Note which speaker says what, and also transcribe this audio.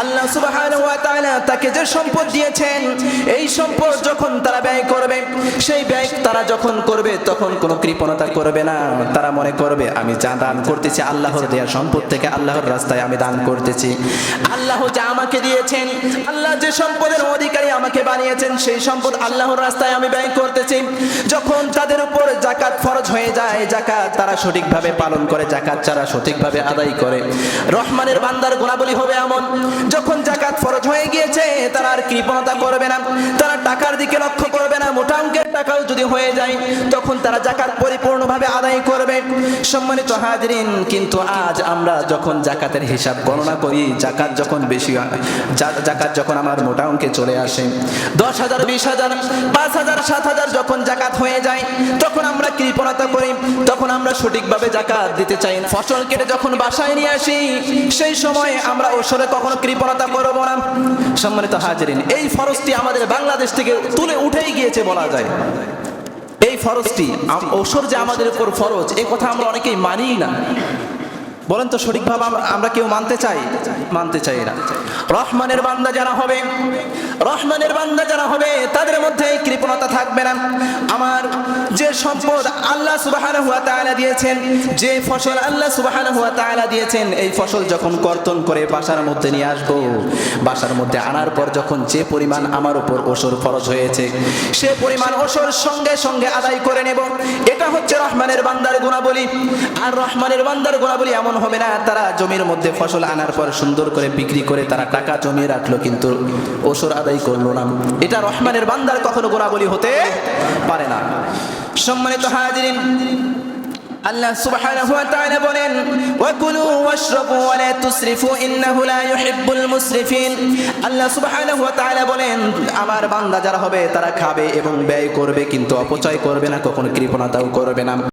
Speaker 1: আল্লাহ সুবহানাহু ওয়া তাআলা তাকে যে সম্পদ দিয়েছেন, এই সম্পদ যখন তারা ব্যয় করবে, সেই ব্যয় তারা যখন করবে তখন কোনো কৃপণতা করবে না। তারা মনে করবে আমি যা দান করতেছি আল্লাহর দেয়া সম্পদ থেকে আল্লাহর রাস্তায় আমি দান করতেছি। আল্লাহ যা আমাকে দিয়েছেন, আল্লাহ যে সম্পদের অধিকারী আমাকে বানিয়েছেন, সেই সম্পদ আল্লাহর রাস্তায় আমি ব্যয় করতেছি। যখন তাদের উপর যাকাত ফরজ হয়ে যায়, যাকাত তারা সঠিকভাবে পালন করে, যাকাত তারা সঠিকভাবে আদায় করে, রহমানের বান্দার গুণাবলী হবে এমন, যখন যাকাত ফরজ হয়ে গিয়েছে তারা আর কৃপণতা করবে না, তারা টাকার দিকে লক্ষ্য করবে না। মোটা অঙ্কের টাকাও যদি হয়ে যায় তখন তারা যাকাত পরিপূর্ণভাবে আদায় করবে। সম্মানিত হাজিরিন, কিন্তু আজ আমরা যখন যাকাতের হিসাব গণনা করি, যাকাত যখন বেশি হয়, যাকাত যখন আমার মোটা অঙ্কে চলে আসে 10,000, 20,000, 5,000, 7,000 যখন যাকাত হয়ে যায় তখন আমরা কৃপণতা করি, তখন আমরা সঠিকভাবে যাকাত দিতে চাই না। ফসল কেটে যখন বাসায় নিয়ে আসি সেই সময় আমরা ওসরে কখনো কৃপণতা করব না। সম্মানিত হাজিরিন, এই ফরজটি আমাদের বাংলাদেশ থেকে তুলে উঠেই গিয়েছে বলা যায়। এই ফরজটি ওসর যে আমাদের উপর ফরজ, এই কথা আমরা অনেকেই মানি না। বলেন তো সঠিকভাবে আমরা কেউ মানতে চাই? মানতে চাই না। রহমানের বান্দা যারা হবে, রহমানের বান্দা যারা হবে তাদের মধ্যে কৃপণতা থাকবে না। আমার যে সম্পদ আল্লাহ সুবহানাহু ওয়া তাআলা দিয়েছেন, যে ফসল আল্লাহ সুবহানাহু ওয়া তাআলা দিয়েছেন, এই ফসল যখন কর্তন করে বাসার মধ্যে নিয়ে আসবো, বাসার মধ্যে আনার পর যখন যে পরিমাণ আমার উপর ওসর ফরজ হয়েছে সে পরিমাণ ওসর সঙ্গে সঙ্গে আদায় করে নেব। এটা হচ্ছে রহমানের বান্দার গুণাবলী। আর রহমানের বান্দার গুণাবলী এমন হবে না তারা জমির মধ্যে ফসল আনার পর সুন্দর করে বিক্রি করে তারা টাকা জমিয়ে রাখলো কিন্তু ওসর আদায় করলো না। এটা রহমানের বান্দার কখনো গুণাবলী হতে পারে না। সম্মানিত হাজিরিন, আল্লাহ সুবহানাহু ওয়া তাআলা বলেন, ওয়াকুলু ওয়াশরাবু ওয়া লা তুসরিফু ইন্নাহু লা ইউহিব্বুল মুসরিফিন। আল্লাহ সুবহানাহু ওয়া তাআলা বলেন, আমার বান্দা যারা হবে তারা খাবে এবং ব্যয় করবে কিন্তু অপচয় করবে না, কখনো কৃপণতাও করবে না।